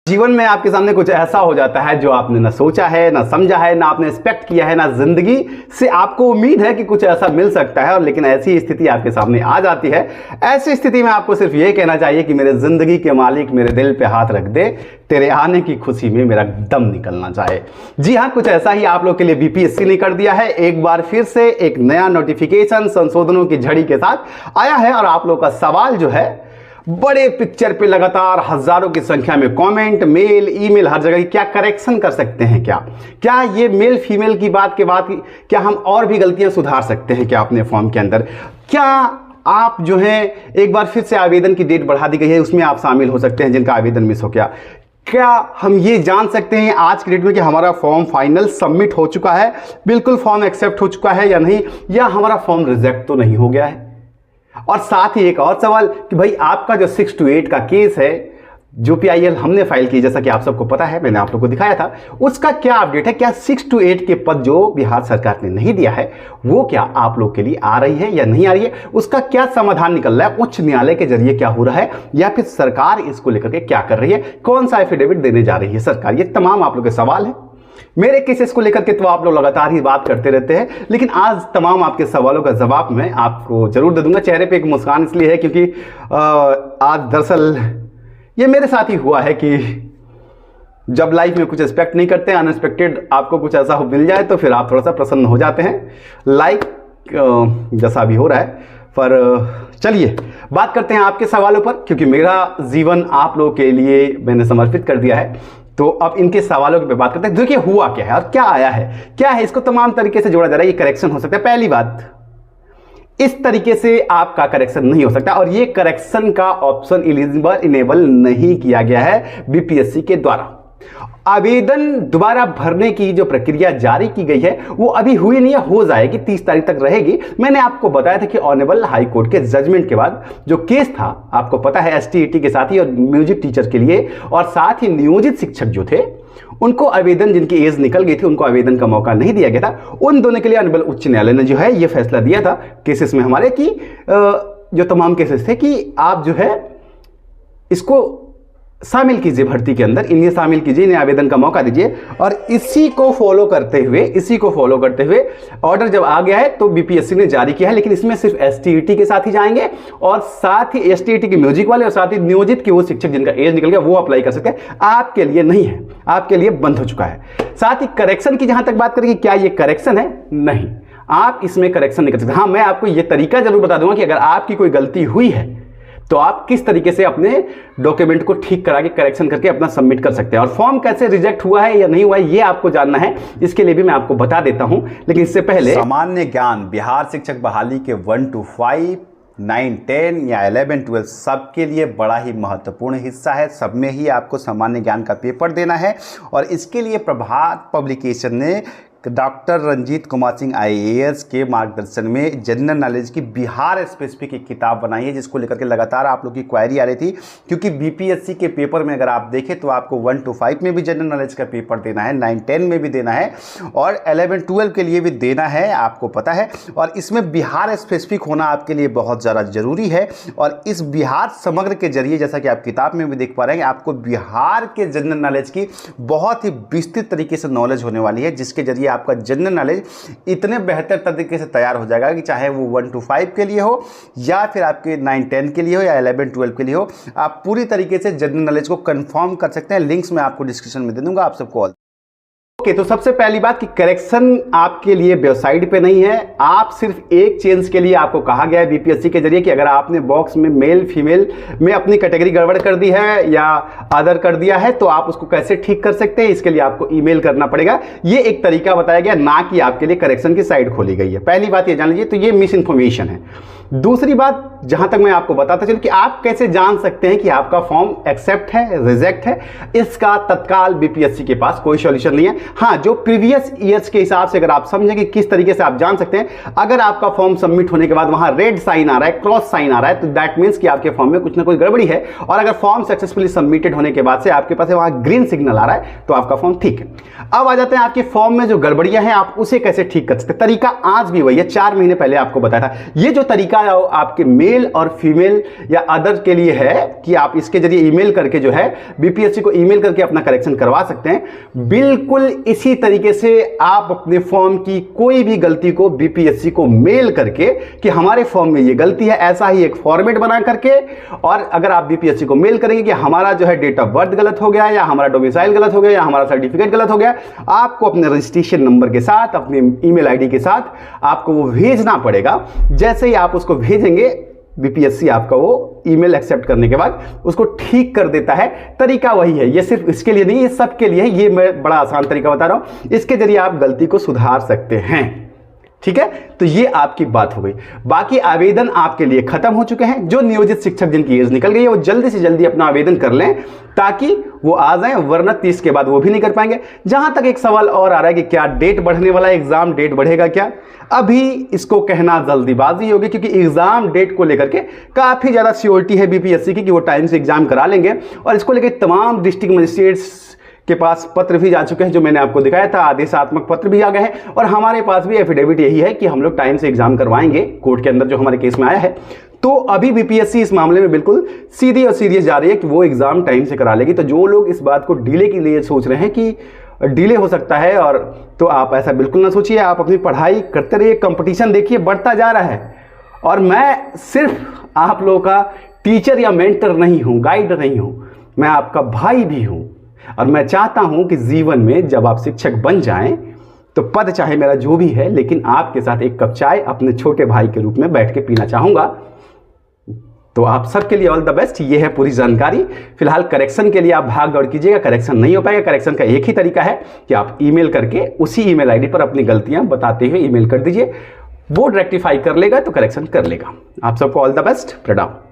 जीवन में आपके सामने कुछ ऐसा हो जाता है जो आपने ना सोचा है, ना समझा है, ना आपने एक्सपेक्ट किया है, ना जिंदगी से आपको उम्मीद है कि कुछ ऐसा मिल सकता है, और लेकिन ऐसी स्थिति आपके सामने आ जाती है। ऐसी स्थिति में आपको सिर्फ ये कहना चाहिए कि मेरे जिंदगी के मालिक मेरे दिल पे हाथ रख दे, तेरे आने की खुशी में मेरा दम निकलना चाहे। जी हाँ, कुछ ऐसा ही आप लोग के लिए बीपीएससी ने कर दिया है। एक बार फिर से एक नया नोटिफिकेशन संशोधनों की झड़ी के साथ आया है, और आप लोग का सवाल जो है बड़े पिक्चर पे लगातार हजारों की संख्या में कमेंट, मेल, ईमेल, हर जगह क्या करेक्शन कर सकते हैं, क्या ये मेल फीमेल की बात के बाद क्या हम और भी गलतियां सुधार सकते हैं क्या अपने फॉर्म के अंदर? क्या आप जो है एक बार फिर से आवेदन की डेट बढ़ा दी गई है, उसमें आप शामिल हो सकते हैं जिनका आवेदन मिस हो गया? क्या हम ये जान सकते हैं आज की डेट में कि हमारा फॉर्म फाइनल सबमिट हो चुका है, बिल्कुल फॉर्म एक्सेप्ट हो चुका है या नहीं, या हमारा फॉर्म रिजेक्ट तो नहीं हो गया है? और साथ ही एक और सवाल कि भाई आपका जो 6 to 8 का केस है जो PIL हमने फाइल की, जैसा कि आप सबको पता है, मैंने आप लोगों को दिखाया था, उसका क्या अपडेट है? क्या 6 to 8 के पद जो बिहार सरकार ने नहीं दिया है वो क्या आप लोग के लिए आ रही है या नहीं आ रही है? उसका क्या समाधान निकल रहा है? उच्च न्यायालय के जरिए क्या हो रहा है, या फिर सरकार इसको लेकर के क्या कर रही है? कौन सा एफिडेविट देने जा रही है सरकार? ये तमाम आप लोग के सवाल है। मेरे केसेस को लेकर के तो आप लोग लगातार ही बात करते रहते हैं, लेकिन आज तमाम आपके सवालों का जवाब मैं आपको जरूर दे दूंगा। चेहरे पे एक मुस्कान इसलिए है क्योंकि आज दरअसल ये मेरे साथ ही हुआ है कि जब लाइफ में कुछ एक्सपेक्ट नहीं करते, अनएक्सपेक्टेड आपको कुछ ऐसा मिल जाए तो फिर आप थोड़ा सा प्रसन्न हो जाते हैं, लाइक जैसा भी हो रहा है। पर चलिए बात करते हैं आपके सवालों पर, क्योंकि मेरा जीवन आप लोगों के लिए मैंने समर्पित कर दिया है। तो अब इनके सवालों पे बात करते हैं। देखिए हुआ क्या है और क्या आया है, क्या है, इसको तमाम तरीके से जोड़ा जा रहा है। ये करेक्शन हो सकता है। पहली बात, इस तरीके से आपका करेक्शन नहीं हो सकता, और ये करेक्शन का ऑप्शन इनेबल नहीं किया गया है बीपीएससी के द्वारा। आवेदन दोबारा भरने की जो प्रक्रिया जारी की गई है वो अभी हुई नहीं है, हो जाएगी, 30 तारीख तक रहेगी। मैंने आपको बताया था कि ऑनरेबल हाई कोर्ट के जजमेंट के बाद जो केस था, आपको पता है ST/AT के साथ ही और म्यूजिक टीचर के लिए, और साथ ही नियोजित शिक्षक जो थे उनको आवेदन, जिनकी एज निकल गई थी, उनको आवेदन का मौका नहीं दिया गया था। उन दोनों के लिए ऑनरेबल उच्च न्यायालय ने जो है ये फैसला दिया था केसेस में हमारे कि जो तमाम केसेस थे कि आप जो है इसको शामिल कीजिए भर्ती के अंदर, इन्हें शामिल कीजिए, इन्हें आवेदन का मौका दीजिए। और इसी को फॉलो करते हुए ऑर्डर जब आ गया है तो बीपीएससी ने जारी किया है, लेकिन इसमें सिर्फ ST/AT के साथ ही जाएंगे, और साथ ही ST/AT के म्यूजिक वाले और साथ ही नियोजित के वो शिक्षक जिनका एज निकल गया वो अप्लाई कर सकते हैं। आपके लिए नहीं है, आपके लिए बंद हो चुका है। साथ ही करेक्शन की जहां तक बात करेंगे, क्या ये करेक्शन है? नहीं, आप इसमें करेक्शन नहीं कर सकते। हाँ, मैं आपको ये तरीका जरूर बता दूंगा कि अगर आपकी कोई गलती हुई है तो आप किस तरीके से अपने डॉक्यूमेंट को ठीक करा के करेक्शन करके अपना सबमिट कर सकते हैं, और फॉर्म कैसे रिजेक्ट हुआ है या नहीं हुआ है ये आपको जानना है, इसके लिए भी मैं आपको बता देता हूं। लेकिन इससे पहले सामान्य ज्ञान बिहार शिक्षक बहाली के 1 to 5, 9, 10 या 11, 12 सबके लिए बड़ा ही महत्वपूर्ण हिस्सा है। सब में ही आपको सामान्य ज्ञान का पेपर देना है, और इसके लिए प्रभात पब्लिकेशन ने डॉक्टर रंजीत कुमार सिंह IAS के मार्गदर्शन में जनरल नॉलेज की बिहार स्पेसिफिक एक किताब बनाई है, जिसको लेकर के लगातार आप लोग की क्वेरी आ रही थी। क्योंकि बीपीएससी के पेपर में अगर आप देखें तो आपको 1 to 5 में भी जनरल नॉलेज का पेपर देना है, 9, 10 में भी देना है, और 11, 12 के लिए भी देना है, आपको पता है। और इसमें बिहार स्पेसिफिक होना आपके लिए बहुत ज़्यादा जरूरी है। और इस बिहार समग्र के जरिए, जैसा कि आप किताब में भी देख पा रहे हैं, आपको बिहार के जनरल नॉलेज की बहुत ही विस्तृत तरीके से नॉलेज होने वाली है, जिसके जरिए आपका जनरल नॉलेज इतने बेहतर तरीके से तैयार हो जाएगा कि चाहे वो 1 to 5 के लिए हो, या फिर आपके 9, 10 के लिए हो, या 11, 12 के लिए हो, आप पूरी तरीके से जनरल नॉलेज को कंफर्म कर सकते हैं। लिंक्स मैं आपको डिस्क्रिप्शन में दे दूंगा आप सबको। ओके, तो सबसे पहली बात कि करेक्शन आपके लिए वेबसाइट पे नहीं है। आप सिर्फ एक चेंज के लिए आपको कहा गया है बीपीएससी के जरिए कि अगर आपने बॉक्स में मेल फीमेल में अपनी कैटेगरी गड़बड़ कर दी है या अदर कर दिया है तो आप उसको कैसे ठीक कर सकते हैं, इसके लिए आपको ईमेल करना पड़ेगा। ये एक तरीका बताया गया, ना कि आपके लिए करेक्शन की साइट खोली गई है। पहली बात ये जान लीजिए, तो ये मिस इन्फॉर्मेशन है। दूसरी बात, जहां तक मैं आपको बताता चलूं कि आप कैसे जान सकते हैं कि आपका फॉर्म एक्सेप्ट है, रिजेक्ट है, इसका तत्काल बीपीएससी के पास कोई सॉल्यूशन नहीं है। हाँ, जो प्रीवियस ईयर्स के हिसाब से अगर आप समझें कि किस तरीके से आप जान सकते हैं, अगर आपका फॉर्म सबमिट होने के बाद वहां रेड साइन आ रहा है, क्रॉस साइन आ रहा है, तो दैट मींस कि आपके फॉर्म में कुछ ना कुछ गड़बड़ी है। और अगर फॉर्म सक्सेसफुली सबमिटेड होने के बाद से आपके पास वहां ग्रीन सिग्नल आ रहा है तो आपका फॉर्म ठीक है। अब आ जाते हैं आपके फॉर्म में जो गड़बड़ियां हैं, आप उसे कैसे ठीक कर सकते हैं। तरीका आज भी वही है, 4 महीने पहले आपको बताया था। ये जो तरीका बताया हो आपके मेल और फीमेल या अदर के लिए है कि आप इसके जरिए ईमेल करके जो है बीपीएससी को ईमेल करके अपना करेक्शन करवा सकते हैं। बिल्कुल इसी तरीके से आप अपने फॉर्म की कोई भी गलती को बीपीएससी को मेल करके कि हमारे फॉर्म में ये गलती है, ऐसा ही एक फॉर्मेट बना करके, और अगर आप बीपीएससी को मेल करेंगे कि हमारा जो है डेट ऑफ बर्थ गलत हो गया, या हमारा डोमिसाइल गलत हो गया, या हमारा सर्टिफिकेट गलत हो गया, आपको अपने रजिस्ट्रेशन नंबर के साथ, अपने ईमेल आईडी के साथ आपको वो भेजना पड़ेगा। जैसे ही आप उसको भेजेंगे, बीपीएससी आपका वो ईमेल एक्सेप्ट करने के बाद उसको ठीक कर देता है। तरीका वही है, ये सिर्फ इसके लिए नहीं, ये सबके लिए है। ये मैं बड़ा आसान तरीका बता रहा हूं, इसके जरिए आप गलती को सुधार सकते हैं। ठीक है, तो ये आपकी बात हो गई। बाकी आवेदन आपके लिए खत्म हो चुके हैं। जो नियोजित शिक्षक जिनकी एज निकल गई है वो जल्दी से जल्दी अपना आवेदन कर लें ताकि वो आ जाएं, वरना 30 के बाद वो भी नहीं कर पाएंगे। जहां तक एक सवाल और आ रहा है कि क्या डेट बढ़ने वाला है, एग्जाम डेट बढ़ेगा क्या, अभी इसको कहना जल्दीबाजी होगी, क्योंकि एग्जाम डेट को लेकर के काफी ज्यादा श्योरिटी है बीपीएससी की कि वो टाइम से एग्जाम करा लेंगे। और इसको लेकर तमाम डिस्ट्रिक्ट मजिस्ट्रेट्स के पास पत्र भी जा चुके हैं, जो मैंने आपको दिखाया था, आदेशात्मक पत्र भी आ गए हैं, और हमारे पास भी एफिडेविट यही है कि हम लोग टाइम से एग्जाम करवाएंगे कोर्ट के अंदर, जो हमारे केस में आया है। तो अभी बीपीएससी इस मामले में बिल्कुल सीधी और सीरियस जा रही है कि वो एग्जाम टाइम से करा लेगी। तो जो लोग इस बात को डिले के लिए सोच रहे हैं कि डिले हो सकता है, और तो आप ऐसा बिल्कुल ना सोचिए। आप अपनी पढ़ाई करते रहिए, कंपटीशन देखिए बढ़ता जा रहा है। और मैं सिर्फ आप लोगों का टीचर या मेंटर नहीं हूं, गाइड नहीं हूं, मैं आपका भाई भी हूं। और मैं चाहता हूं कि जीवन में जब आप शिक्षक बन जाएं तो पद चाहे मेरा जो भी है, लेकिन आपके साथ एक कप चाय अपने छोटे भाई के रूप में बैठ के पीना चाहूंगा। तो आप सबके लिए ऑल द बेस्ट। ये है पूरी जानकारी। फिलहाल करेक्शन के लिए आप भाग दौड़ कीजिएगा, करेक्शन नहीं हो पाएगा। करेक्शन का एक ही तरीका है कि आप ईमेल करके उसी ईमेल आईडी पर अपनी गलतियां बताते हुए ईमेल कर दीजिए। बोर्ड रेक्टिफाई कर लेगा तो करेक्शन कर लेगा। आप सबको ऑल द बेस्ट। प्रणाम।